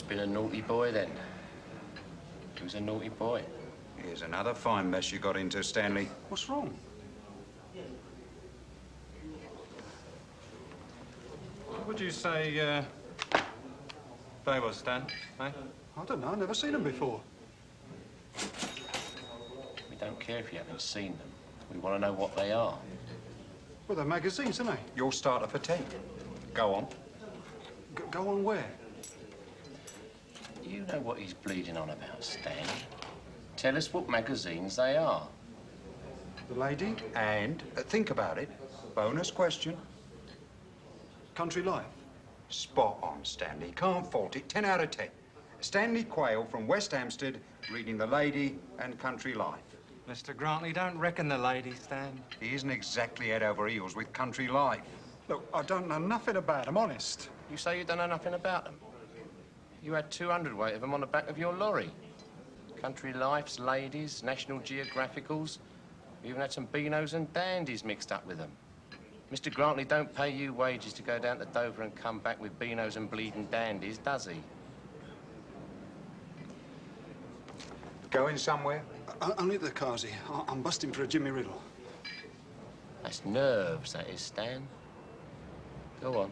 just been a naughty boy, then. He was a naughty boy. Here's another fine mess you got into, Stanley. What's wrong? What would you say, they were, Stan, eh? I don't know. I've never seen them before. We don't care if you haven't seen them. We want to know what they are. Well, they're magazines, aren't they? Your starter for 10. Go on. Go on where? You know what he's bleeding on about, Stan. Tell us what magazines they are. The Lady? And, think about it, bonus question. Country Life? Spot on, Stanley. Can't fault it. 10 out of 10. Stanley Quayle from West Hampstead reading The Lady and Country Life. Mr. Grantley, don't reckon the lady, Stan. He isn't exactly head over heels with Country Life. Look, I don't know nothing about them, honest. You say you don't know nothing about them? You had 200 weight of them on the back of your lorry. Country Lifes, Ladies, National Geographicals. You even had some Beanos and Dandies mixed up with them. Mr. Grantley don't pay you wages to go down to Dover and come back with Beanos and bleeding Dandies, does he? Going somewhere? Only the Kazi. I'm busting for a Jimmy Riddle. That's nerves, that is, Stan. Go on.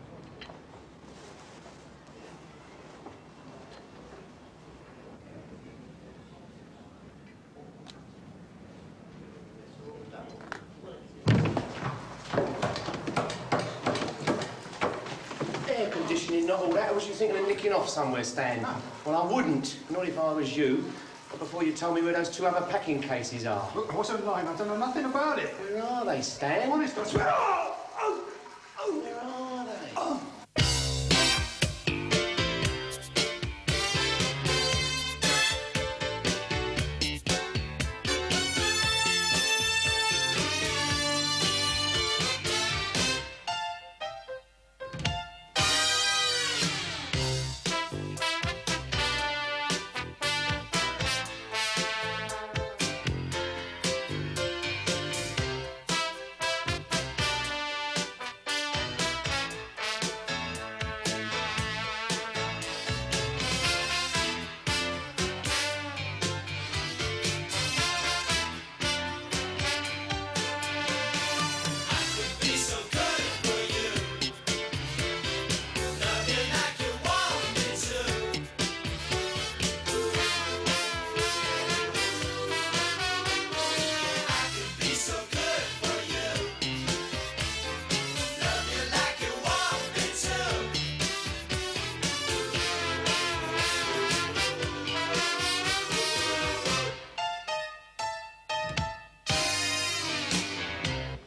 Air conditioning, not all that. Was you thinking of nicking off somewhere, Stan? No. Well, I wouldn't. Not if I was you. Not before you told me where those 2 other packing cases are. Look, I wasn't lying. I don't know nothing about it. Where are they, Stan? Honest, I swear. Where are they? Oh.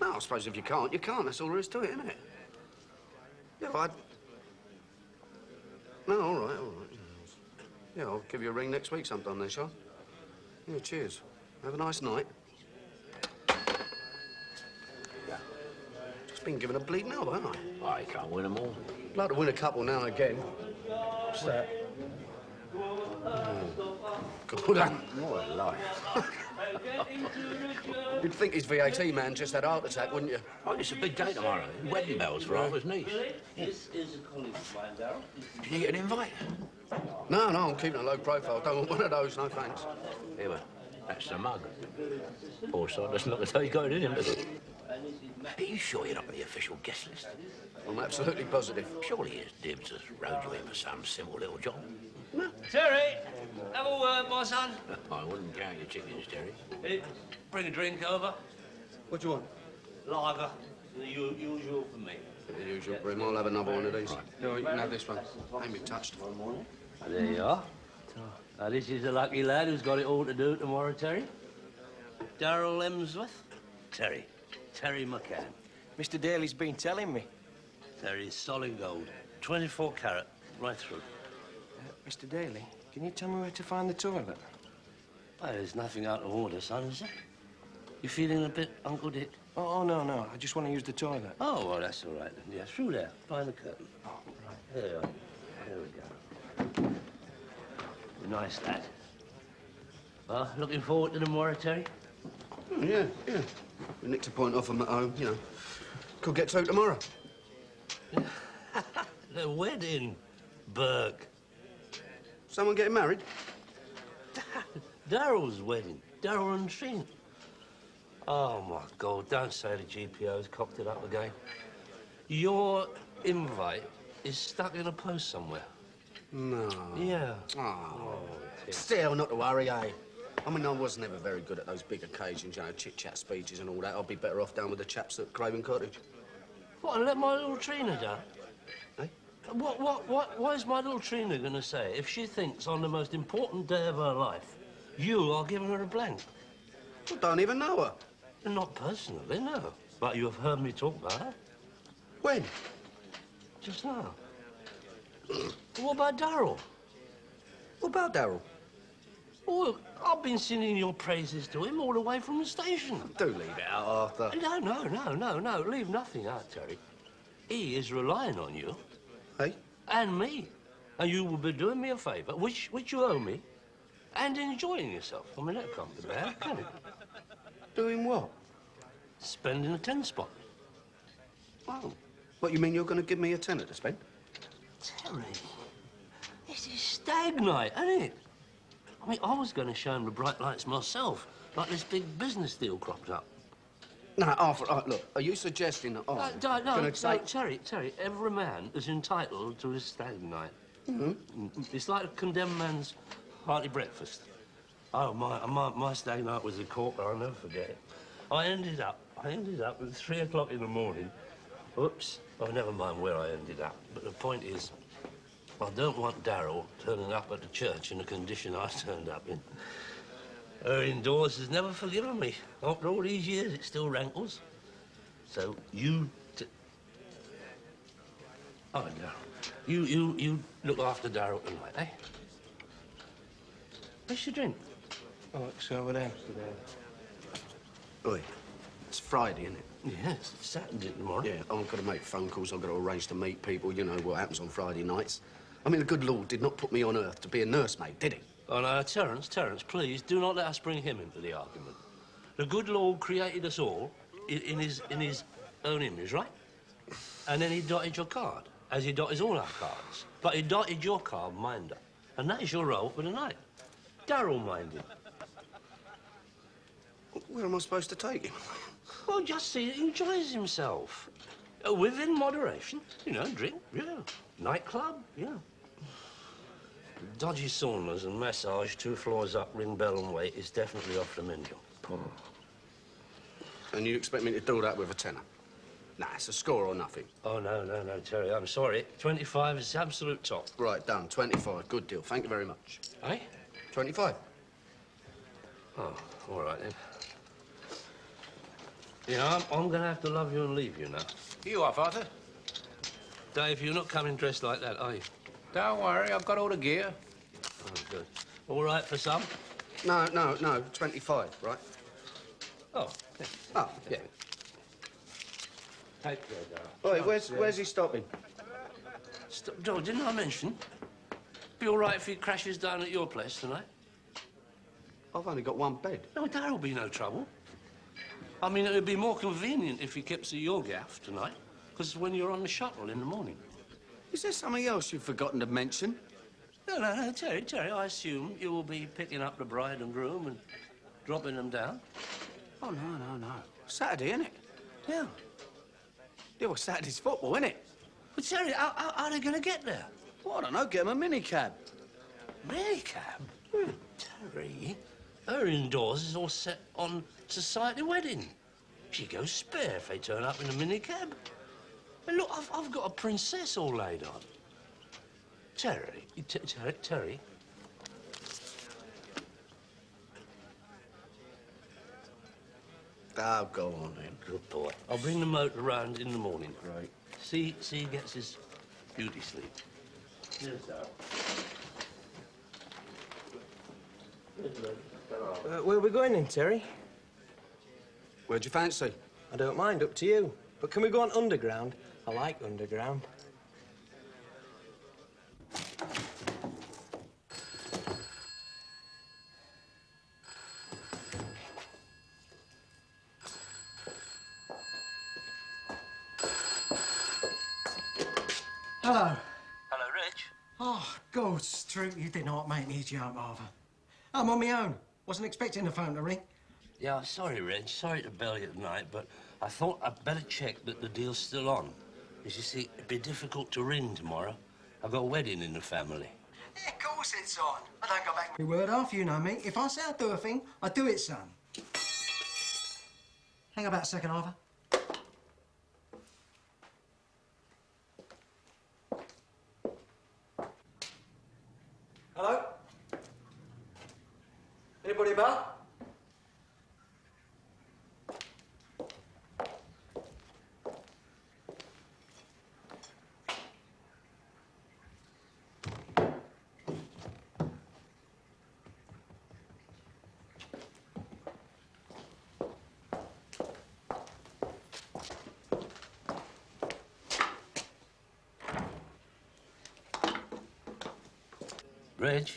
I suppose if you can't, you can't. That's all there is to it, isn't it? Yeah, No, all right. Yeah, I'll give you a ring next week sometime then, shall I? Yeah, cheers. Have a nice night. Yeah. Just been given a bleeding elbow, haven't I? Oh, you can't win them all. I'd like to win a couple now and again. What's that? Good on. What a life. You'd think his VAT man just had a heart attack, wouldn't you? Oh, it's a big day tomorrow. Wedding bells for Arthur's niece. This is a colleague of mine, Darryl. Did you get an invite? No, I'm keeping a low profile. Don't want one of those, no thanks. Here, well, that's the mug. Poor sod doesn't look as though he's got it in him, does it? Are you sure you're not on the official guest list? I'm absolutely positive. Surely his Dibs has rode you in for some simple little job. No. Terry, have a word, my son. I wouldn't count your chickens, Terry. Bring a drink over. What do you want? Lager. The usual for me. The usual, Grim. I'll have another one of these. No, you can have this one. Ain't been touched. There you are. Now, this is the lucky lad who's got it all to do tomorrow, Terry. Darryl Emsworth. Terry McCann. Mr. Daly's been telling me. Terry's solid gold. 24 carat, right through. Mr. Daly, can you tell me where to find the toilet? Well, there's nothing out of order, son, is there? You feeling a bit, Uncle Dick? Oh, no. I just want to use the toilet. Oh, well, that's all right then. Yeah, through there, behind the curtain. Oh, right. There you are. There we go. Nice, lad. Well, looking forward to tomorrow, Terry? Oh, yeah. We nicked a point off them at home, you know. Could get to tomorrow. The wedding, Burke. Someone getting married? Daryl's wedding. Daryl and Trina. Oh, my God, don't say the GPO's cocked it up again. Your invite is stuck in a post somewhere. No. Yeah. Oh. Still, not to worry, eh? I mean, I was never very good at those big occasions, you know, chit-chat speeches and all that. I'd be better off down with the chaps at Craven Cottage. What, and let my little Trina down? Eh? What is my little Trina going to say if she thinks on the most important day of her life you are giving her a blank? I don't even know her. Not personally, no. But you have heard me talk about her. When? Just now. What about Daryl? What about Daryl? Oh, I've been singing your praises to him all the way from the station. Do leave it out, Arthur. No. Leave nothing out, Terry. He is relying on you. Hey? And me. And you will be doing me a favour, which you owe me, and enjoying yourself. I mean, that can't be bad, can it? Doing what? Spending a 10 spot. Oh. What, you mean you're going to give me a tenner to spend? Terry, this is stag night, isn't it? I mean, I was going to show him the bright lights myself, like this big business deal cropped up. No, Arthur, look, are you suggesting that No, Terry, every man is entitled to his stag night. Mm-hmm. It's like a condemned man's hearty breakfast. Oh, my stag night was a corker, I'll never forget it. I ended up at 3 o'clock in the morning. Oops. Oh, never mind where I ended up. But the point is, I don't want Daryl turning up at the church in the condition I turned up in. Her indoors has never forgiven me. After all these years, it still rankles. So you... Oh, Daryl. You look after Daryl tonight, eh? Where's your drink? Oh, it's over there. Oi, it's Friday, isn't it? Yes, it's Saturday tomorrow. Yeah, I've got to make phone calls, I've got to arrange to meet people. You know what happens on Friday nights. I mean, the good Lord did not put me on earth to be a nursemaid, did he? Oh, no, Terence, please, do not let us bring him into the argument. The good Lord created us all in his own image, right? And then he dotted your card, as he dotted all our cards. But he dotted your card, minder. And that is your role for the night. Daryl minded. Where am I supposed to take him? Well, just see he enjoys himself. Within moderation, you know, drink, yeah. Nightclub, yeah. Dodgy saunas and massage 2 floors up, ring bell and wait is definitely off the menu. And you expect me to do that with a tenner? Nah, it's a score or nothing. Oh, no, Terry, I'm sorry. 25 is the absolute top. Right, done. 25. Good deal. Thank you very much. Eh? 25. Oh, all right, then. Yeah, I'm going to have to love you and leave you now. You off, Arthur? Dave, you're not coming dressed like that, are you? Don't worry, I've got all the gear. Oh, good. All right for some? No. 25, right? Oh, yeah. Oh, yeah. Take care, Darryl. Oi, where's he stopping? Joe, didn't I mention? Be all right if he crashes down at your place tonight? I've only got one bed. No, Daryl'll be no trouble. I mean, it would be more convenient if he kept at your gaff tonight, because when you're on the shuttle in the morning. Is there something else you've forgotten to mention? No, Terry, I assume you will be picking up the bride and groom and dropping them down. Oh, no. Saturday, innit? Yeah. Yeah, well, Saturday's football, innit? But Terry, how are they going to get there? Well, I don't know, get him a minicab. Minicab? Terry, her indoors is all set on society wedding. She goes spare if they turn up in a minicab. And look, I've got a princess all laid on. Terry. Oh, go on, then. Good boy. I'll bring the motor round in the morning. Great. See he gets his beauty sleep. Yes, sir. Where are we going then, Terry? Where'd you fancy? I don't mind, up to you. But can we go on underground? I like underground. Hello. Hello, Rich. Oh, God's truth, you did not make me jump, Arthur. I'm on my own. Wasn't expecting the phone to ring. Yeah, sorry, Reg. Sorry to bell you tonight, but I thought I'd better check that the deal's still on. As you see, it'd be difficult to ring tomorrow. I've got a wedding in the family. Yeah, of course it's on. I don't go back my word off, you know me. If I say I'll do a thing, I do it, son. Hang about a second, Arthur. Hello? Anybody about? Reg?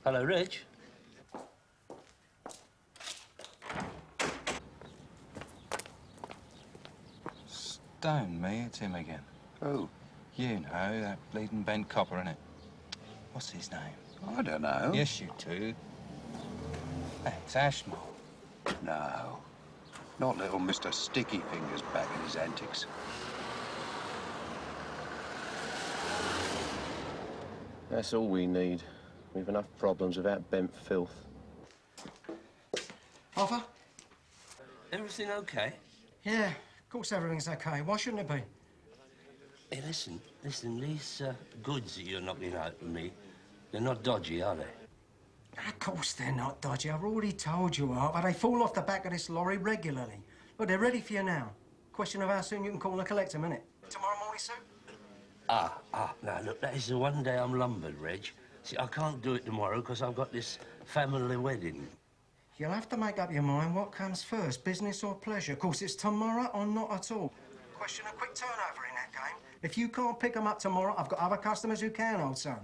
Hello, Reg? Stone me, it's him again. Who? You know, that bleeding bent copper, innit? What's his name? I don't know. Yes, you do. That's Ashmore. No. Not little Mr. Sticky Fingers back in his antics. That's all we need. We've enough problems without bent filth. Arthur? Everything okay? Yeah, of course everything's okay. Why shouldn't it be? Hey, listen, these goods that you're knocking out for me, they're not dodgy, are they? Of course they're not dodgy. I've already told you, Arthur. They fall off the back of this lorry regularly. But they're ready for you now. Question of how soon you can call and collect them, innit? Tomorrow morning, sir? Now, look, that is the one day I'm lumbered, Reg. See, I can't do it tomorrow because I've got this family wedding. You'll have to make up your mind what comes first, business or pleasure. Of course, it's tomorrow or not at all. Question of quick turnover in that game. If you can't pick them up tomorrow, I've got other customers who can, old son.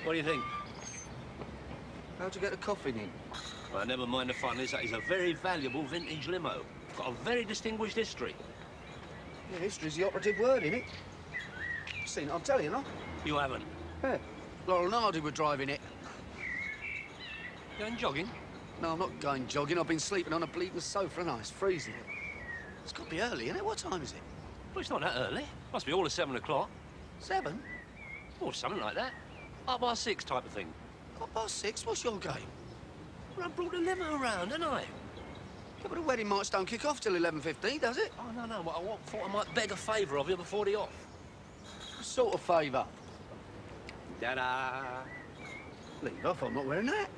What do you think? How'd you get the coffin in? Well, never mind the fun. Is that is a very valuable vintage limo. Got a very distinguished history. Yeah, history's the operative word, isn't it? Seen it, I'm telling you, no? You haven't? Yeah. Laurel and Hardy were driving it. Going jogging? No, I'm not going jogging. I've been sleeping on a bleeding sofa, and it's freezing. It's got to be early, isn't it? What time is it? Well, it's not that early. Must be all at 7 o'clock. 7? Or something like that. 6:30 type of thing. 6:30? What's your game? Well, I brought the limo around, didn't I? Yeah, but the wedding might don't kick off till 11:15, does it? Oh, no. Well, I thought I might beg a favour of you before the off. What sort of favour? Ta-da! Leave off, I'm not wearing that.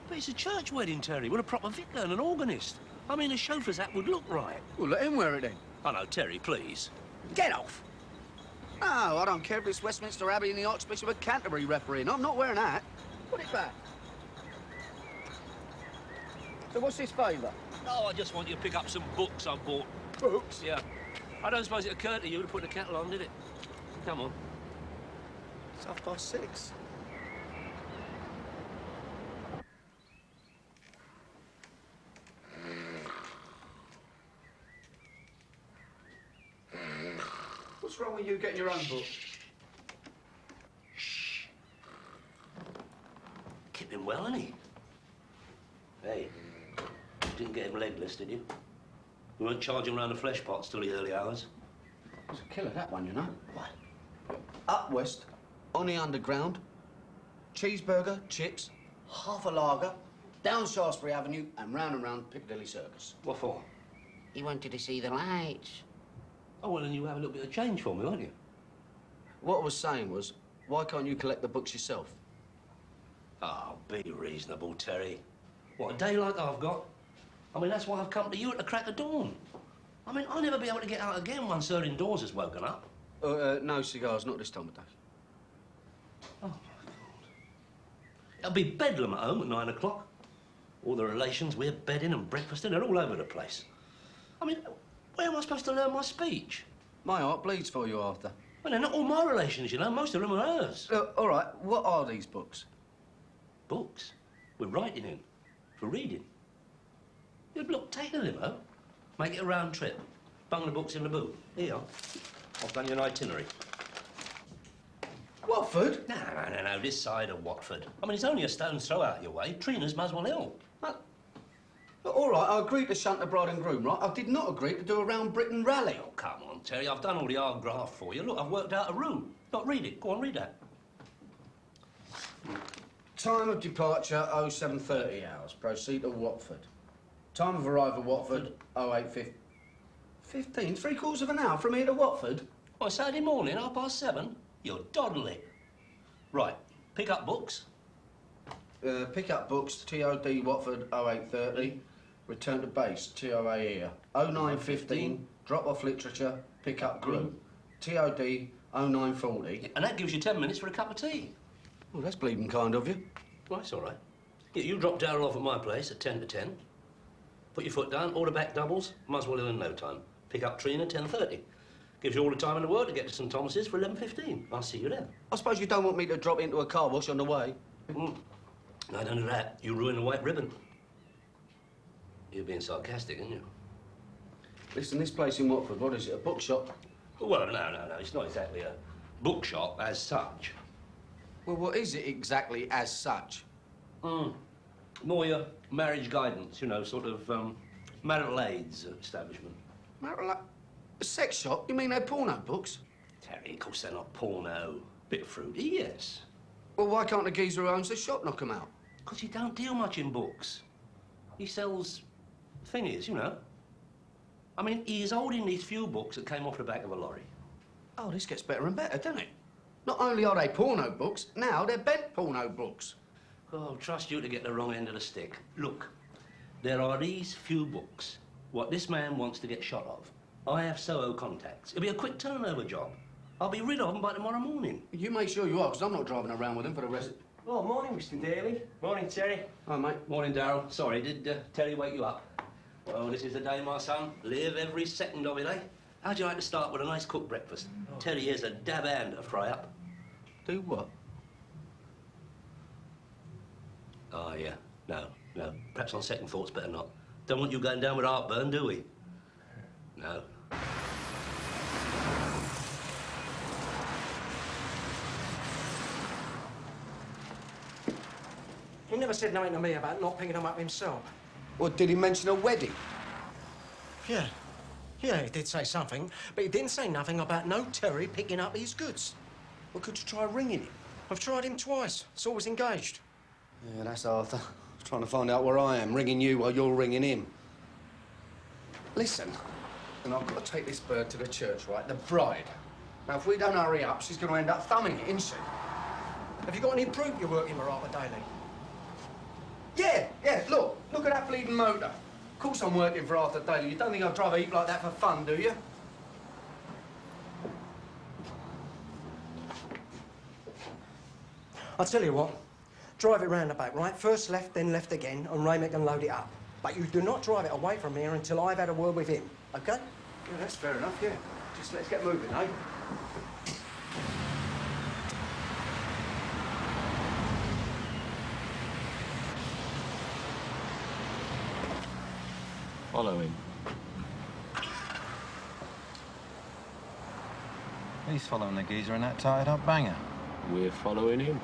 But it's a church wedding, Terry, with a proper vicar and an organist. I mean, a chauffeur's hat would look right. Well, let him wear it then. Oh, no, Terry, please. Get off! No, I don't care if it's Westminster Abbey and the Archbishop of Canterbury refereeing. I'm not wearing that. Put it back. So what's this favour? Oh, I just want you to pick up some books I've bought. Books? Yeah. I don't suppose it occurred to you to put the kettle on, did it? Come on. It's 6:30. What's wrong with you getting your own book? Shh. Keep him well, ain't he? Hey, you didn't get him legless, did you? We weren't charging round the flesh pots till the early hours. It's a killer, that one, you know. What? Up west, on the underground, cheeseburger, chips, half a lager, down Shaftesbury Avenue and round Piccadilly Circus. What for? He wanted to see the lights. Oh, well, then you have a little bit of change for me, won't you? What I was saying was, why can't you collect the books yourself? Oh, be reasonable, Terry. What, a day like I've got? I mean, that's why I've come to you at the crack of dawn. I mean, I'll never be able to get out again once Sir Indoors has woken up. No cigars, not this time of day. Oh, my God. It'll be bedlam at home at 9 o'clock. All the relations, we're bedding and breakfasting, they're all over the place. I mean, where am I supposed to learn my speech? My heart bleeds for you, Arthur. Well, they're not all my relations, you know. Most of them are hers. All right, what are these books? Books? We're writing in. For reading. Yeah, look, take a limo. Make it a round trip. Bung the books in the boot. Here. I've done you an itinerary. Watford? No, this side of Watford. I mean, it's only a stone's throw out your way. Trina's Muswell Hill. All right, I agreed to shunt the bride and groom, right? I did not agree to do a round Britain rally. Oh, come on, Terry. I've done all the hard graft for you. Look, I've worked out a route. Look, read it. Go on, read that. Time of departure, 0730 hours. Proceed to Watford. Time of arrival, Watford, 08:15. 15? 3/4 of an hour from here to Watford? Well, Saturday morning, 7:30. You're dawdling. Right, pick up books. Pick up books, TOD Watford, 08:30. Return to base, TOA here. 09:15, drop off literature, pick up group. TOD, 09:40. And that gives you 10 minutes for a cup of tea. Well, that's bleeding kind of you. Well, that's all right. Yeah, you drop Darryl off at my place at 10 to 10. Put your foot down, order back doubles, Muswell Hill in no time. Pick up Trina, 10:30. Gives you all the time in the world to get to St Thomas's for 11:15. I'll see you then. I suppose you don't want me to drop into a car wash on the way? No, none of that. You ruin the white ribbon. You're being sarcastic, aren't you? Listen, this place in Watford, what is it, a bookshop? Well, no. It's not exactly a bookshop as such. Well, what is it exactly as such? More your marriage guidance, you know, sort of marital aids establishment. A sex shop? You mean they're porno books? Terry, of course they're not porno. Bit fruity, yes. Well, why can't the geezer who owns the shop knock 'em out? Because he don't deal much in books. He sells thingies, you know. I mean, he is holding these few books that came off the back of a lorry. Oh, this gets better and better, doesn't it? Not only are they porno books, now they're bent porno books. Oh, trust you to get the wrong end of the stick. Look, there are these few books, what this man wants to get shot of. I have Soho contacts. It'll be a quick turnover job. I'll be rid of them by tomorrow morning. You make sure you are, because I'm not driving around with them for the rest. Oh, morning, Mr. Daly. Morning, Terry. Hi, mate. Morning, Darryl. Sorry, did Terry wake you up? Well, this is the day, my son. Live every second of it, eh? How'd you like to start with a nice cooked breakfast? Terry here's a dab hand to fry up. Do what? Oh, yeah. No. Perhaps on second thoughts, better not. Don't want you going down with heartburn, do we? No. He never said nothing to me about not picking them up himself. Well, did he mention a wedding? Yeah, he did say something, but he didn't say nothing about no Terry picking up his goods. Well, could you try ringing him? I've tried him twice. It's always engaged. Yeah, that's Arthur. Trying to find out where I am, ringing you while you're ringing him. Listen, and I've got to take this bird to the church, right? The bride. Now, if we don't hurry up, she's going to end up thumbing it, isn't she? Have you got any proof you're working with Arthur Daly? Yeah, look at that bleeding motor. Of course I'm working for Arthur Daly. You don't think I'll drive a heap like that for fun, do you? I'll tell you what. Drive it round the back, right? First left, then left again, and Raymer can load it up. But you do not drive it away from here until I've had a word with him, OK? Yeah, that's fair enough, yeah. Just let's get moving, eh? Follow him. He's following the geezer in that tied-up banger. We're following him.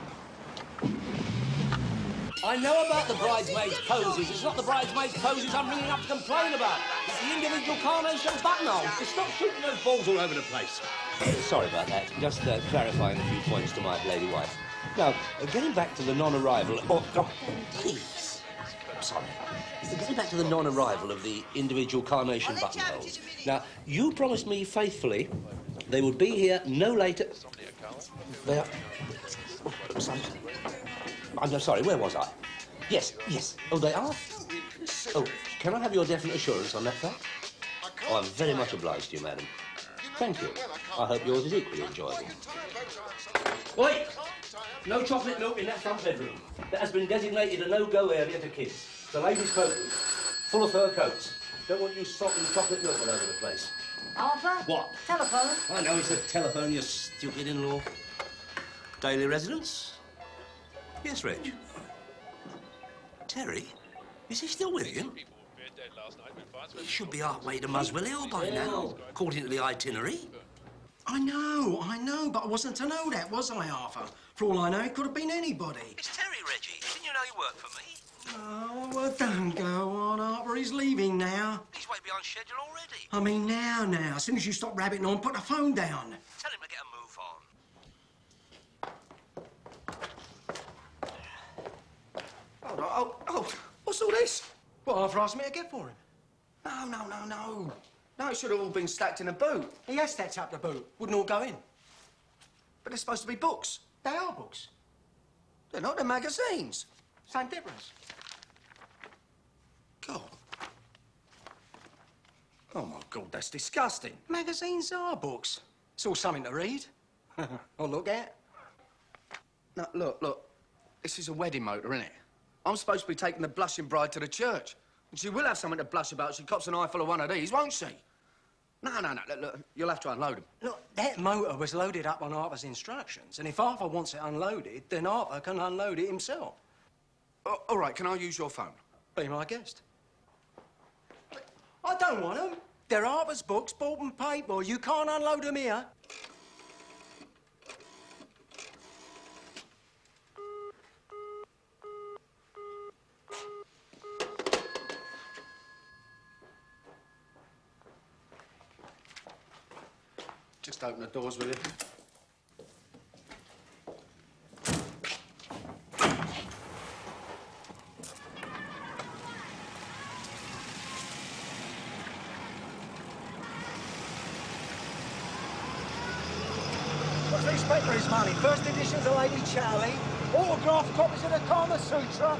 I know about the bridesmaids' poses. It's not the bridesmaids' poses I'm ringing up to complain about. It's the individual carnations buttonholes. So stop shooting those balls all over the place. Sorry about that. Just clarifying a few points to my lady wife. Now, getting back to the non-arrival... Oh, please. sorry. Getting back to the non-arrival of the individual carnation buttonholes. Now, you promised me faithfully they would be here no later... They are... I'm sorry, where was I? Yes, yes. Oh, they are? Oh, can I have your definite assurance on that fact? Oh, I'm very much obliged to you, madam. Thank you. I hope yours is equally enjoyable. Wait! No chocolate milk in that front bedroom. That has been designated a no-go area to kids. The ladies' cloakroom, full of fur coats. Don't want you sopping chocolate milk all over the place. Arthur? What? Telephone? I know it's a telephone, you stupid in-law. Daily residence? Yes, Reg. Terry? Is he still with you? He should be halfway to Muswell Hill by now, according to the itinerary. I know, but I wasn't to know that, was I, Arthur? For all I know, it could have been anybody. It's Terry, Reggie. Didn't you know he worked for me? Oh, well, don't go on, Arthur. He's leaving now. He's way behind schedule already. I mean, now. As soon as you stop rabbiting on, put the phone down. Tell him to get a move on. Oh, what's all this? What, Arthur asked me to get for him? No. No, it should have all been stacked in a boot. He has stacked up the boot. Wouldn't all go in. But they're supposed to be books. They are books. They're not, they're magazines. Same difference. God. Oh, my God, that's disgusting. Magazines are books. It's all something to read. Or look at. No, look. This is a wedding motor, isn't it? I'm supposed to be taking the blushing bride to the church. And she will have something to blush about if she cops an eye full of one of these, won't she? No. Look, you'll have to unload them. Look, that motor was loaded up on Arthur's instructions, and if Arthur wants it unloaded, then Arthur can unload it himself. Oh, all right, can I use your phone? Be my guest. I don't want them. They're Arthur's books, bought and paid for. You can't unload them here. Just open the doors with it. What's he spent for his money? First editions of Lady Charlie, autographed copies of the Kama Sutra.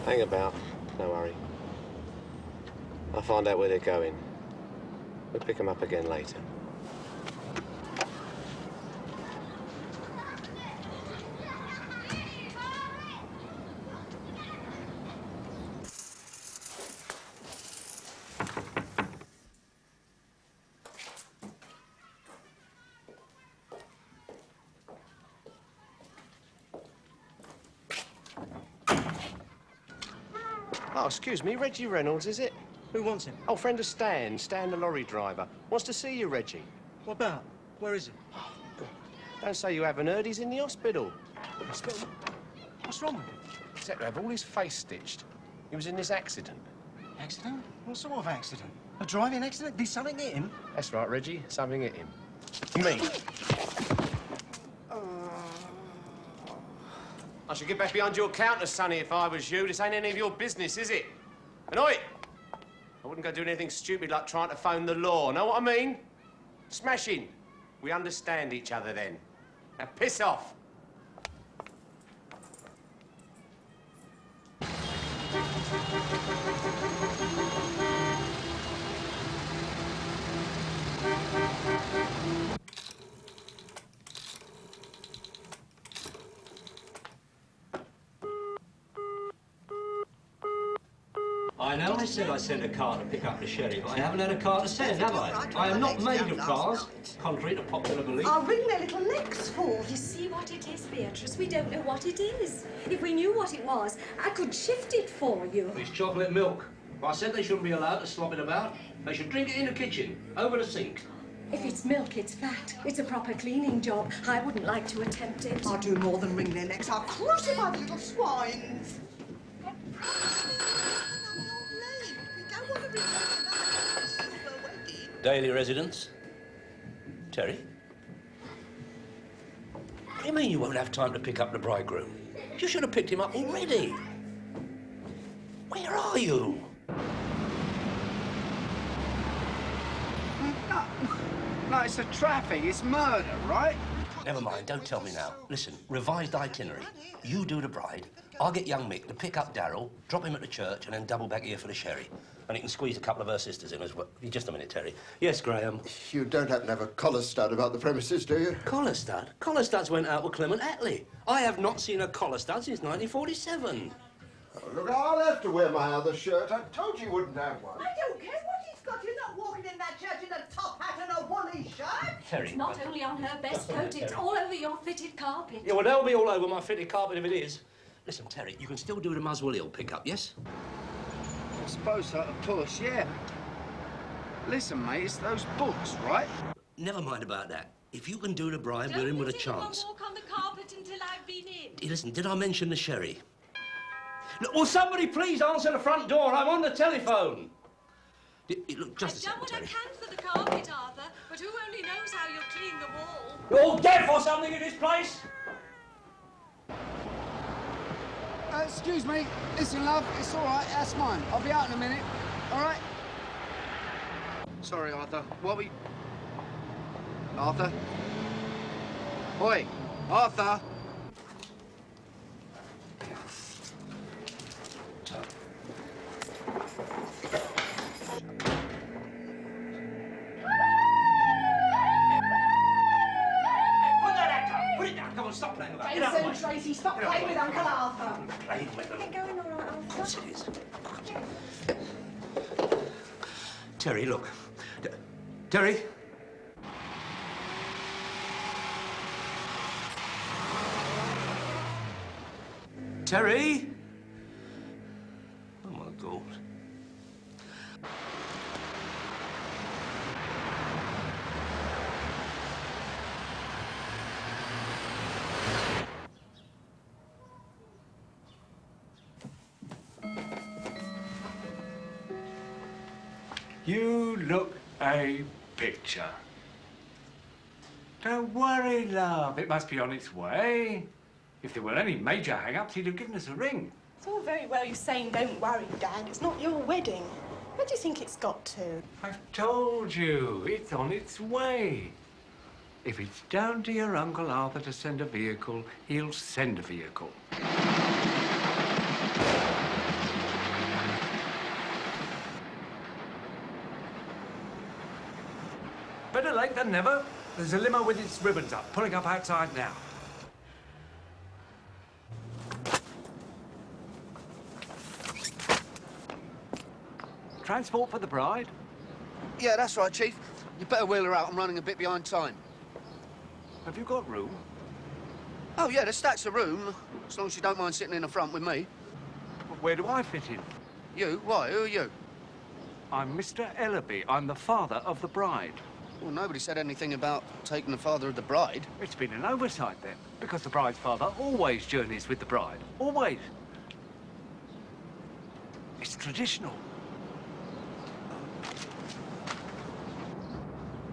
Hang about. No hurry. I'll find out where they're going. We'll pick them up again later. Oh, excuse me, Reggie Reynolds, is it? Who wants him? Oh, friend of Stan, Stan the lorry driver. Wants to see you, Reggie. What about? Where is he? Oh, God. Don't say you haven't heard, he's in the hospital. What's wrong with him? He's had to have all his face stitched. He was in this accident. Accident? What sort of accident? A driving accident? Did something hit him? That's right, Reggie. Something hit him. Me. I should get back behind your counter, Sonny, if I was you. This ain't any of your business, is it? And I wouldn't go do anything stupid like trying to phone the law. Know what I mean? Smashing. We understand each other then. Now piss off. I know I said I sent a car to pick up the sherry, but I haven't had a car to send, have I? I am not made of cars, contrary to popular belief. I'll wring their little necks for. You see what it is, Beatrice? We don't know what it is. If we knew what it was, I could shift it for you. It's chocolate milk. I said they shouldn't be allowed to slop it about. They should drink it in the kitchen, over the sink. If it's milk, it's fat. It's a proper cleaning job. I wouldn't like to attempt it. I'll do more than wring their necks. I'll crucify the little swines. We don't want to bring them tonight. Daily residence. Terry? What do you mean you won't have time to pick up the bridegroom? You should have picked him up already. Where are you? No, it's a traffic. It's murder, right? Never mind, don't tell me now. Listen, revised itinerary. You do the bride, I'll get young Mick to pick up Darryl, drop him at the church, and then double back here for the sherry. And he can squeeze a couple of her sisters in as well. Just a minute, Terry. Yes, Graham? You don't happen to have a collar stud about the premises, do you? Collar stud? Collar studs went out with Clement Attlee. I have not seen a collar stud since 1947. Oh, look, I'll have to wear my other shirt. I told you wouldn't have one. I don't care what he's got. You're not walking in that church in a top hat and a woolly shirt. Terry. It's not only on her best coat, it's all over your fitted carpet. Yeah, well, they'll be all over my fitted carpet if it is. Listen, Terry, you can still do the Muswell Hill pickup, yes? I suppose so, to push, yeah. Listen, mate, it's those books, right? Never mind about that. If you can do the bride, we're in with a chance. Don't walk on the carpet until I've been in. Hey, listen, did I mention the sherry? Look, will somebody please answer the front door? I'm on the telephone. Look, just a second, I've done what Terry. I can for the carpet, Arthur, but who only knows how you'll clean the wall? You're all deaf or something in this place? Excuse me. Listen, love, it's all right. That's mine. I'll be out in a minute. All right? Sorry, Arthur. What we... Arthur? Oi, Arthur! Stop playing about it. Jason, Tracy, stop playing with Uncle Arthur. Playing with Is it going all right, Of course it is. Terry, look. Terry? Terry? Oh, my God. You look a picture. Don't worry, love. It must be on its way. If there were any major hang-ups, he'd have given us a ring. It's all very well you saying don't worry, Dad. It's not your wedding. Where do you think it's got to? I've told you, it's on its way. If it's down to your Uncle Arthur to send a vehicle, he'll send a vehicle. Better late than never. There's a limo with its ribbons up, pulling up outside now. Transport for the bride? Yeah, that's right, Chief. You better wheel her out. I'm running a bit behind time. Have you got room? Oh, yeah, there's stacks of room, as long as you don't mind sitting in the front with me. But where do I fit in? You? Why? Who are you? I'm Mr. Ellaby. I'm the father of the bride. Well, nobody said anything about taking the father of the bride. It's been an oversight then, because the bride's father always journeys with the bride. Always. It's traditional.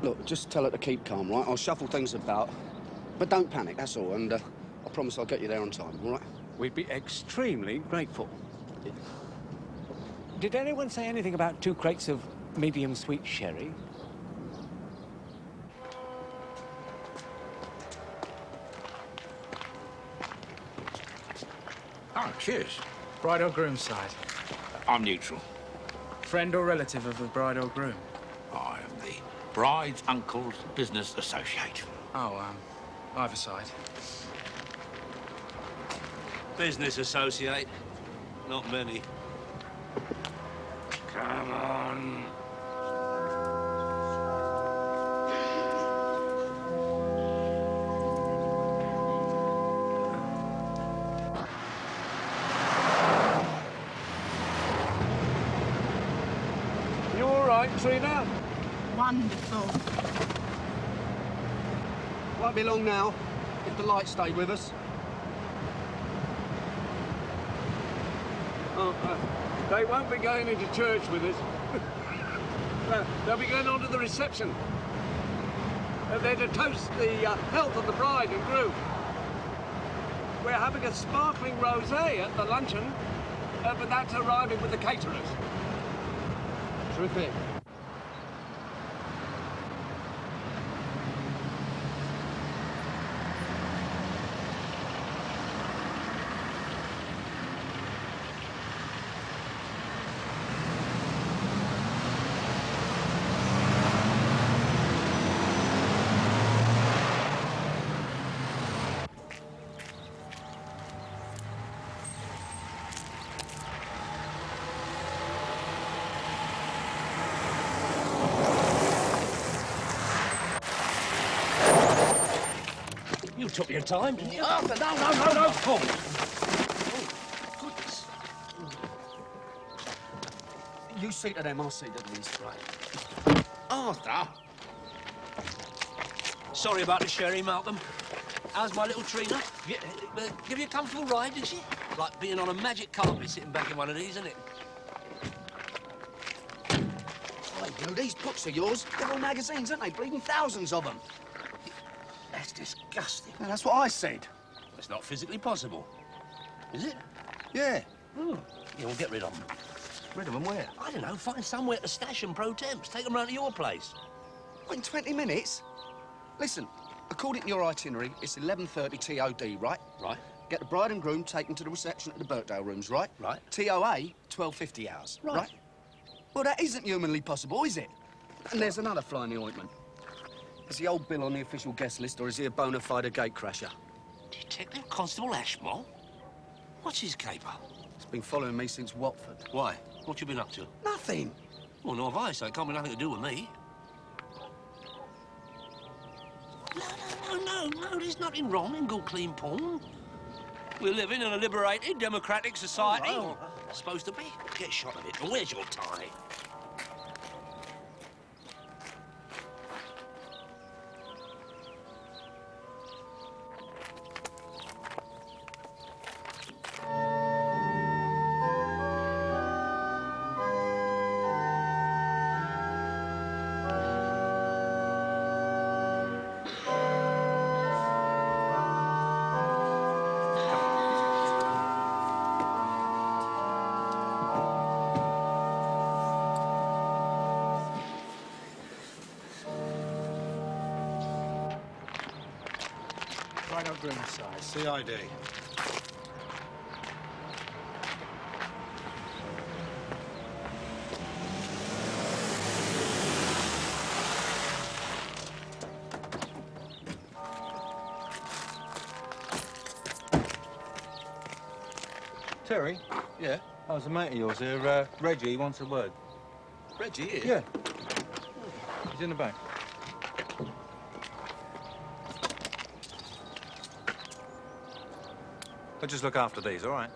Look, just tell her to keep calm, right? I'll shuffle things about. But don't panic, that's all. And I promise I'll get you there on time, all right? We'd be extremely grateful. Did anyone say anything about 2 crates of medium sweet sherry? Oh, cheers. Bride or groom side? I'm neutral. Friend or relative of the bride or groom? I am the bride's uncle's business associate. Oh, either side. Business associate. Not many. Come on. You all right, Trina? Wonderful. Won't be long now, if the lights stay with us. Oh, they won't be going into church with us. They'll be going on to the reception. They're to toast the health of the bride and groom. We're having a sparkling rosé at the luncheon, but that's arriving with the caterers. Terrific. You took your time, didn't you? Arthur, no. Oh, Goodness. You see to them, I'll see to these. Right. Arthur! sorry about the sherry, Malcolm. How's my little Trina? Give you a comfortable ride, did she? Like being on a magic carpet sitting back in one of these, isn't it? Hey, Blue, these books are yours. They're all magazines, aren't they? Bleeding thousands of them. That's disgusting. Yeah, that's what I said. It's not physically possible, is it? Yeah. Hmm. Yeah, we'll get rid of them. Rid of them where? I don't know. Find somewhere to stash them pro temps. Take them round to your place. What, in 20 minutes? Listen, according to your itinerary, it's 11:30 TOD, right? Right. Get the bride and groom taken to the reception at the Birkdale rooms, right? Right. TOA, 12:50 hours, right? Well, that isn't humanly possible, is it? And there's another fly in the ointment. Is the old Bill on the official guest list, or is he a bona fide gatecrasher? Detective Constable Ashmore? What's his caper? He's been following me since Watford. Why? What you been up to? Nothing. Well, nor have I, so it can't be nothing to do with me. No, there's nothing wrong in good, clean porn. We're living in a liberated, democratic society. Oh, right. Supposed to be. Get shot of it. And where's your tie? Right up Groom side. CID. Terry? Yeah? How's a mate of yours here? Reggie wants a word. Reggie here? Yeah. He's in the back. I'll just look after these, all right?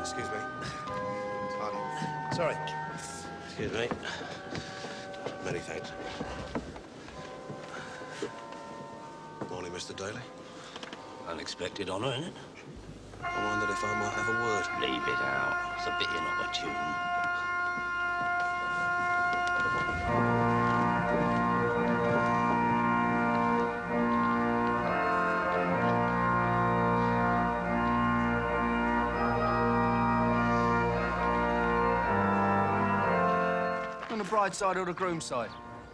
Excuse me. Pardon. Sorry. Excuse me. Many thanks. Morning, Mr. Daly. Unexpected honour, isn't it? I wondered if I might have a word. Leave it out. It's a bit inopportune. On the bride side or the groom side?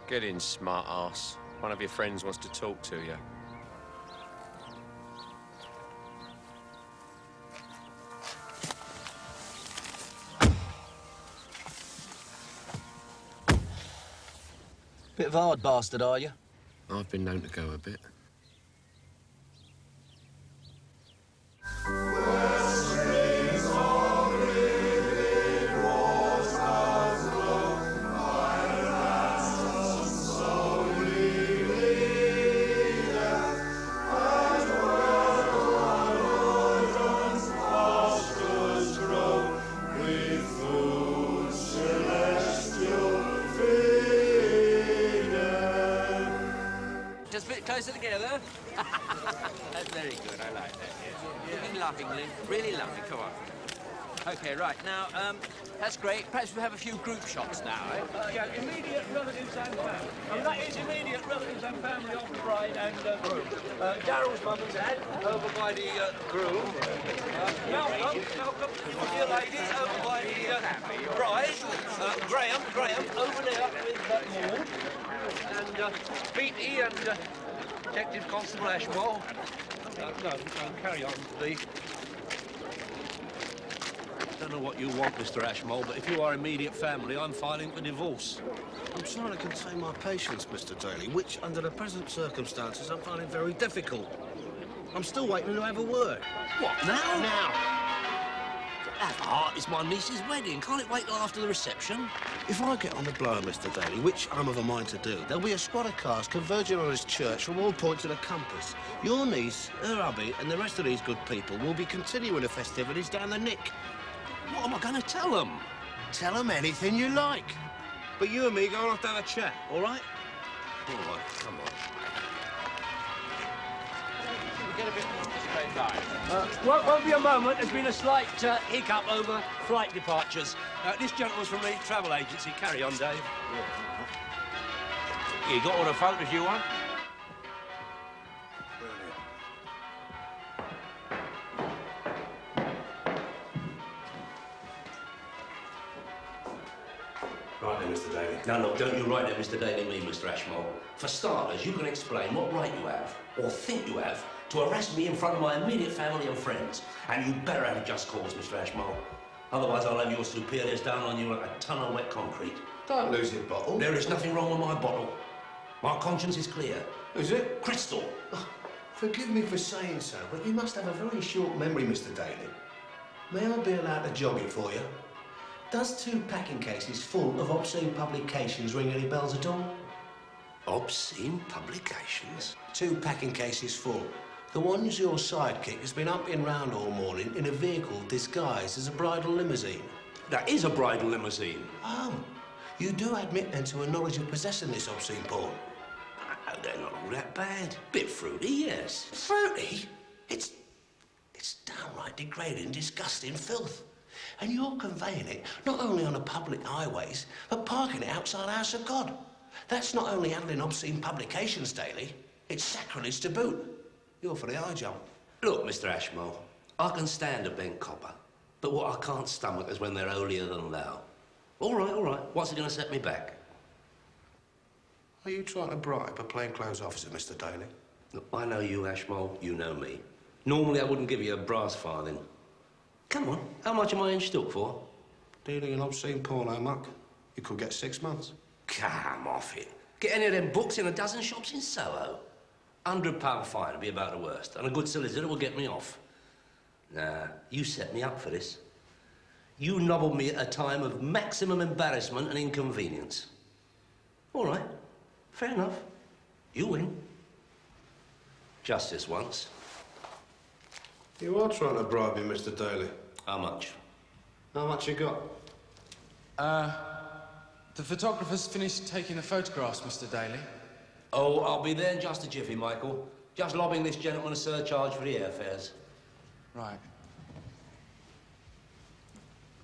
Get in, smart ass. One of your friends wants to talk to you. Bit of a hard bastard, are you? I've been known to go a bit. just a bit closer together. That's very good. I like that. Yeah. Looking lovingly. Really lovely. Come on. OK, right. Now, that's great. Perhaps we'll have a few group shots now, eh? Yeah, immediate relatives and family. And that is immediate relatives and family of the bride and groom. Daryl's mum and dad, over by the groom. Malcolm, dear lady, over by the bride. Graham, over there with Maud. And Beatty and Detective Constable Ashmore. No, carry on, please. I don't know what you want, Mr. Ashmole, but if you are immediate family, I'm filing for divorce. I'm trying to contain my patience, Mr. Daly, which, under the present circumstances, I'm finding very difficult. I'm still waiting to have a word. What, now? Now. Have heart, it's my niece's wedding. Can't it wait till after the reception? If I get on the blower, Mr. Daly, which I'm of a mind to do, there'll be a squad of cars converging on his church from all points of the compass. Your niece, her hubby, and the rest of these good people will be continuing the festivities down the Nick. What am I going to tell them? Tell them anything you like. But you and me go off to have a chat, all right? All right, come on. Get a bit straight line. Won't be a moment. There's been a slight hiccup over flight departures. This gentleman's from the travel agency. Carry on, Dave. You got all the photos you want? Right then, Mr. Daly. Now, look, don't you write that Mr. Daly me, Mr. Ashmole. For starters, you can explain what right you have, or think you have, to arrest me in front of my immediate family and friends. And you better have a just cause, Mr. Ashmole. Otherwise, I'll have your superiors down on you like a ton of wet concrete. Don't lose your bottle. There is nothing wrong with my bottle. My conscience is clear. Is it? Crystal. Oh, forgive me for saying so, but you must have a very short memory, Mr. Daly. May I be allowed to jog it for you? Does 2 packing cases full of obscene publications ring any bells at all? Obscene publications? 2 packing cases full. The ones your sidekick has been upping round all morning in a vehicle disguised as a bridal limousine. That is a bridal limousine. Oh, you do admit then to a knowledge of possessing this obscene porn? Oh, they're not all that bad. Bit fruity, yes. Fruity? It's downright degrading, disgusting filth. And you're conveying it not only on the public highways, but parking it outside the House of God. That's not only handling obscene publications daily, it's sacrilege to boot. You're for the high jump. Look, Mr. Ashmole, I can stand a bent copper, but what I can't stomach is when they're holier than thou. All right. What's it going to set me back? Are you trying to bribe a plainclothes officer, Mr. Daly? Look, I know you, Ashmole. You know me. Normally, I wouldn't give you a brass farthing. Come on, how much am I in stock for? Dealing in obscene porno, muck. You could get 6 months. Come off it. Get any of them books in a dozen shops in Soho. £100 fine would be about the worst, and a good solicitor will get me off. Nah, you set me up for this. You nobbled me at a time of maximum embarrassment and inconvenience. All right, fair enough. You win. Just this once. You are trying to bribe me, Mr. Daly. How much? How much you got? The photographer's finished taking the photographs, Mr. Daly. Oh, I'll be there in just a jiffy, Michael. Just lobbing this gentleman a surcharge for the airfares. Right.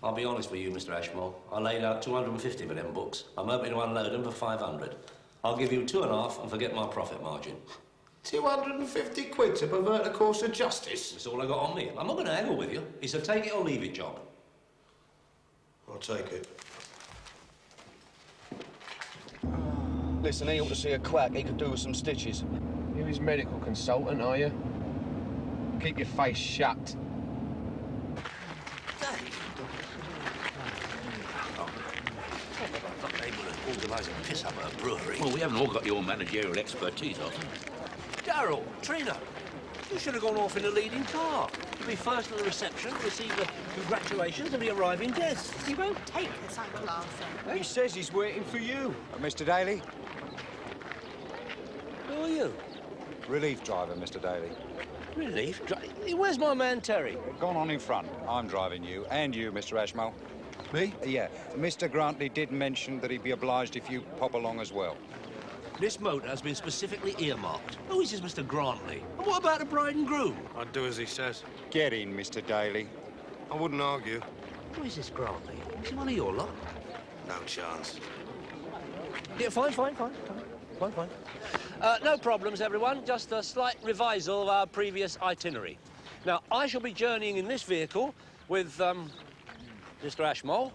I'll be honest with you, Mr. Ashmole. I laid out 250 of them books. I'm hoping to unload them for 500. I'll give you 2.5 and forget my profit margin. 250 quid to pervert a course of justice? That's all I got on me. I'm not going to haggle with you. It's a take it or leave it job. I'll take it. Listen, he ought to see a quack. He could do with some stitches. You're his medical consultant, are you? Keep your face shut. Organising a piss up at a brewery. Well, we haven't all got your managerial expertise, have we? Daryl, Trina, you should have gone off in the leading car. You'll be first at the reception, receive the congratulations of the arriving guests. He won't take this, Uncle Arthur. He says he's waiting for you, Mr. Daly. Who are you? Relief driver, Mr. Daly. Relief? Where's my man, Terry? Gone on in front. I'm driving you, and you, Mr. Ashmole. Me? Yeah. Mr. Grantley did mention that he'd be obliged if you pop along as well. This motor has been specifically earmarked. Who is this Mr. Grantley? And what about the bride and groom? I'd do as he says. Get in, Mr. Daly. I wouldn't argue. Who is this Grantley? Is he one of your lot? No chance. Yeah, fine. No problems, everyone. Just a slight revisal of our previous itinerary. Now, I shall be journeying in this vehicle with, Mr. Ashmole.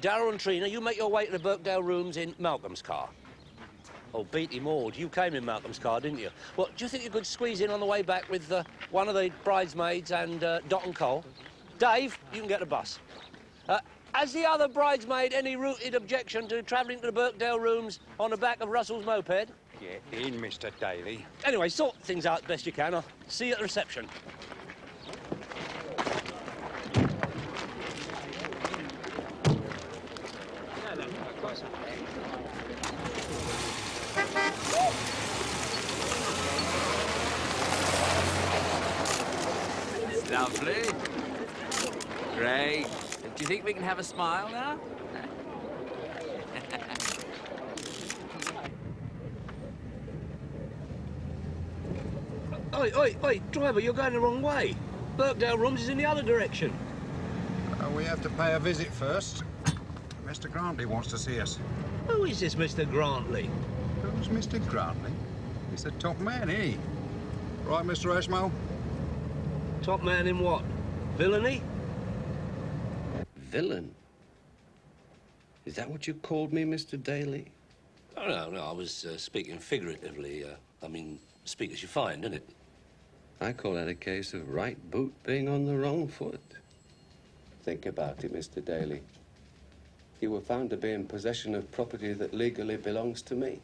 Darrell and Trina, you make your way to the Birkdale rooms in Malcolm's car. Oh, Beatty Maud, you came in Malcolm's car, didn't you? Well, do you think you could squeeze in on the way back with one of the bridesmaids and Dot and Cole? Dave, you can get the bus. Has the other bridesmaid any rooted objection to travelling to the Birkdale rooms on the back of Russell's moped? Get in, Mr. Daly. Anyway, sort things out best you can. I'll see you at the reception. Lovely. Great. Do you think we can have a smile now? Oi, driver, you're going the wrong way. Birkdale rooms is in the other direction. We have to pay a visit first. Mr. Grantley wants to see us. Who is this Mr. Grantley? Who's Mr. Grantley? He's the top man, eh? Right, Mr. Ashmole? Top man in what? Villainy? Villain? Is that what you called me, Mr. Daly? Oh, no, I was speaking figuratively. I mean, speak as you find, innit? I call that a case of right boot being on the wrong foot. Think about it, Mr. Daly. You were found to be in possession of property that legally belongs to me.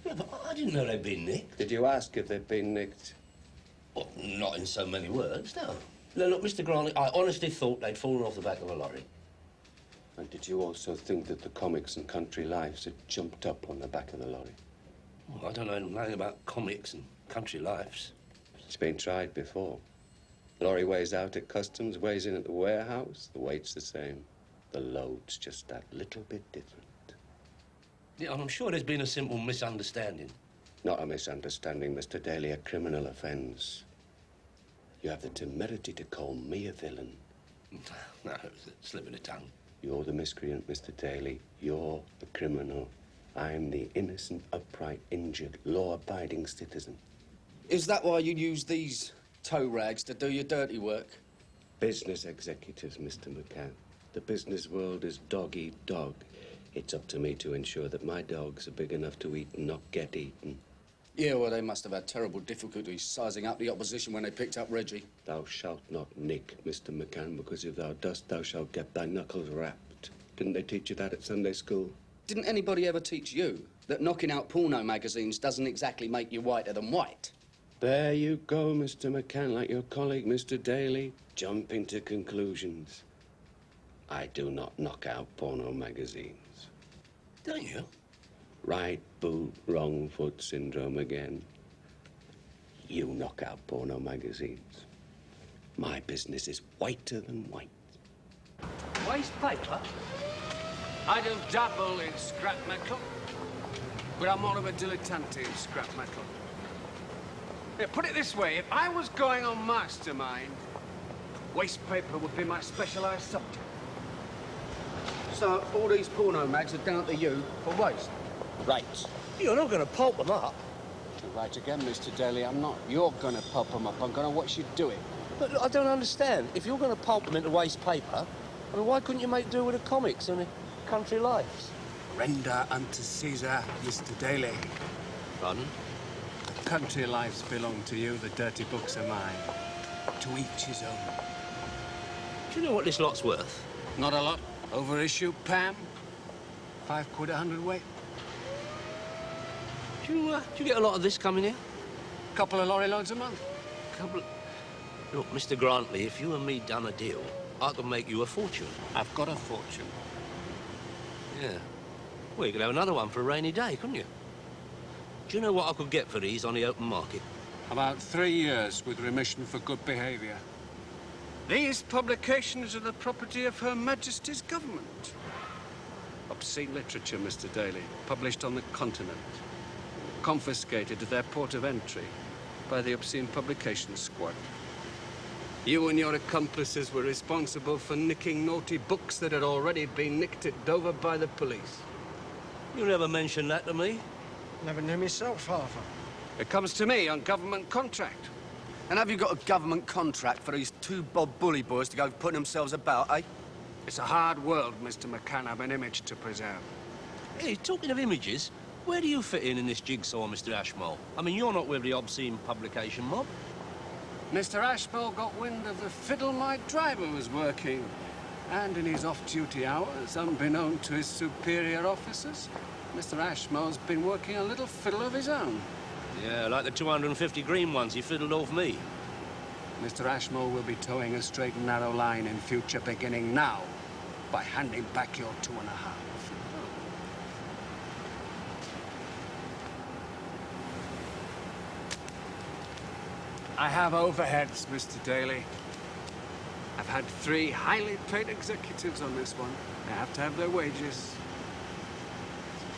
Yeah, but I didn't know they'd been nicked. Did you ask if they'd been nicked? Well, not in so many words, no. No, look, Mr. Grantley, I honestly thought they'd fallen off the back of a lorry. And did you also think that the comics and country lives had jumped up on the back of the lorry? Well, I don't know nothing about comics and country lives. It's been tried before. Lorry weighs out at customs, weighs in at the warehouse. The weight's the same. The load's just that little bit different. Yeah, I'm sure there's been a simple misunderstanding. Not a misunderstanding, Mr. Daly, a criminal offence. You have the temerity to call me a villain. No, it was a slip of the tongue. You're the miscreant, Mr. Daly. You're the criminal. I'm the innocent, upright, injured, law-abiding citizen. Is that why you use these tow rags to do your dirty work? Business executives, Mr. McCann. The business world is dog-eat-dog. It's up to me to ensure that my dogs are big enough to eat and not get eaten. Yeah, well, they must have had terrible difficulties sizing up the opposition when they picked up Reggie. Thou shalt not nick, Mr. McCann, because if thou dost, thou shalt get thy knuckles rapped. Didn't they teach you that at Sunday school? Didn't anybody ever teach you that knocking out porno magazines doesn't exactly make you whiter than white? There you go, Mr. McCann, like your colleague, Mr. Daly, jumping to conclusions. I do not knock out porno magazines. Don't you? Right boot, wrong foot syndrome again. You knock out porno magazines. My business is whiter than white. Waste paper? I don't dabble in scrap metal, but I'm more of a dilettante in scrap metal. Yeah, put it this way, if I was going on mastermind, waste paper would be my specialised subject. So all these porno mags are down to you for waste? Right. You're not going to pulp them up. Right again, Mr. Daly. I'm not. You're going to pulp them up. I'm going to watch you do it. But look, I don't understand. If you're going to pulp them into waste paper, I mean, why couldn't you make do with the comics and the country lives? Render unto Caesar, Mr. Daly. Pardon? The country lives belong to you, the dirty books are mine. To each his own. Do you know what this lot's worth? Not a lot. Overissue, Pam. £5 a hundredweight. Do you get a lot of this coming here? Couple of lorry loads a month. Look, Mr. Grantley, if you and me done a deal, I could make you a fortune. I've got a fortune. Yeah. Well, you could have another one for a rainy day, couldn't you? Do you know what I could get for these on the open market? About 3 years with remission for good behaviour. These publications are the property of Her Majesty's government. Obscene literature, Mr. Daly, published on the continent. confiscated at their port of entry by the Obscene Publications Squad. You and your accomplices were responsible for nicking naughty books that had already been nicked at Dover by the police. You never mentioned that to me. Never knew myself, Father. It comes to me on government contract. And have you got a government contract for these two Bob Bully boys to go putting themselves about, eh? It's a hard world, Mr. McCann. I've an image to preserve. Hey, talking of images, where do you fit in this jigsaw, Mr. Ashmole? I mean, you're not with the Obscene Publication mob. Mr. Ashmole got wind of the fiddle my driver was working. And in his off-duty hours, unbeknown to his superior officers, Mr. Ashmole's been working a little fiddle of his own. Yeah, like the 250 green ones he fiddled off me. Mr. Ashmole will be towing a straight and narrow line in future, beginning now, by handing back your 2.5. I have overheads, Mr. Daly. I've had 3 highly paid executives on this one. They have to have their wages.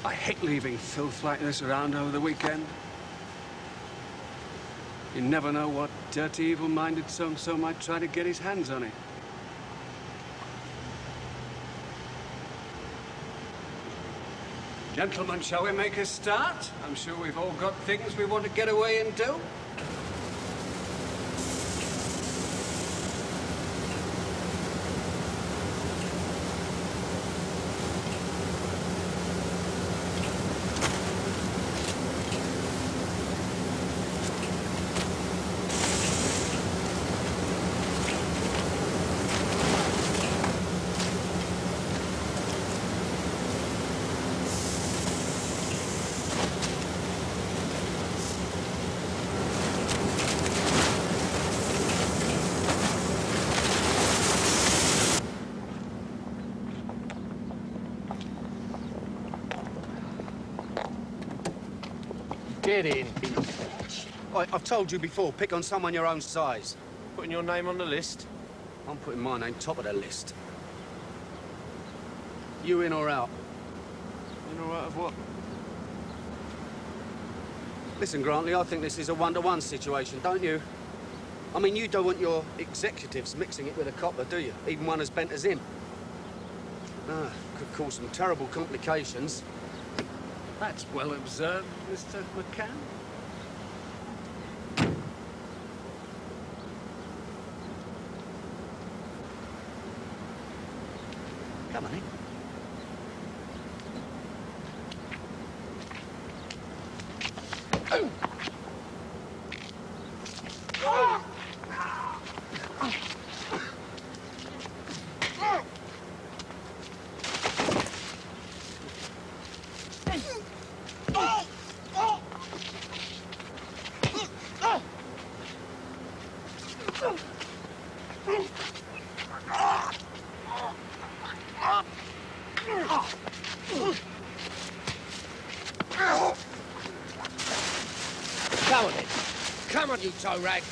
I hate leaving filth like this around over the weekend. You never know what dirty, evil-minded so-and-so might try to get his hands on it. Gentlemen, shall we make a start? I'm sure we've all got things we want to get away and do. Get in. I've told you before, pick on someone your own size. Putting your name on the list? I'm putting my name top of the list. You in or out? In or out of what? Listen, Grantley, I think this is a one-to-one situation, don't you? I mean, you don't want your executives mixing it with a copper, do you? Even one as bent as him. Could cause some terrible complications. That's well observed, Mr. McCann. Come on, in. Come on, then. Come on, you toe rag.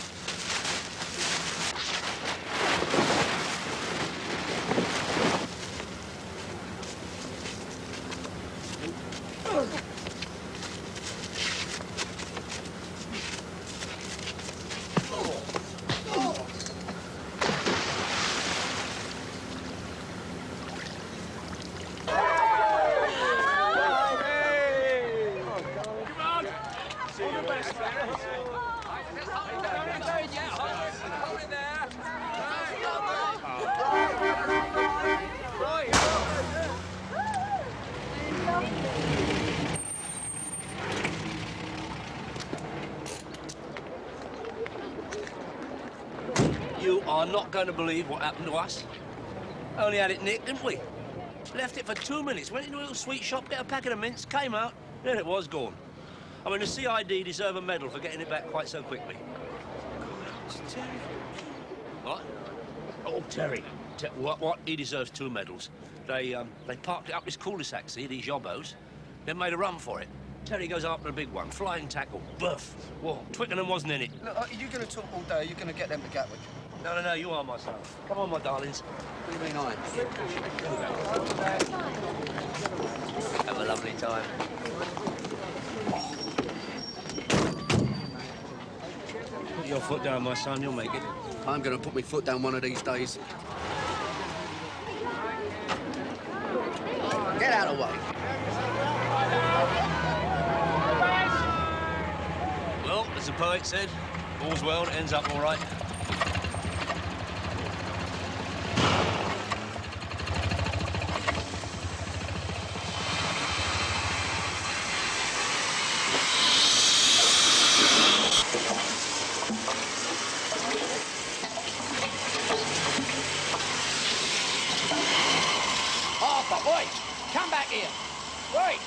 You are not going to believe what happened to us. Only had it nicked, didn't we? Left it for 2 minutes, went into a little sweet shop, get a packet of mints, came out, there it was, gone. I mean, the CID deserve a medal for getting it back quite so quickly. What? Oh, Terry. What? He deserves 2 medals. They parked it up his cul-de-sac, see, these yobbos, then made a run for it. Terry goes after a big one, flying tackle, buff. Whoa, Twickenham wasn't in it. Look, are you going to talk all day, or are you going to get them to Gatwick? No, you are my son. Come on, my darlings. What do you mean, I? Have a lovely time. your foot down, my son. You'll make it. I'm going to put my foot down one of these days. Get out of the way. Well, as the poet said, all's well that ends up all right. Arthur, wait! Come back here! Wait!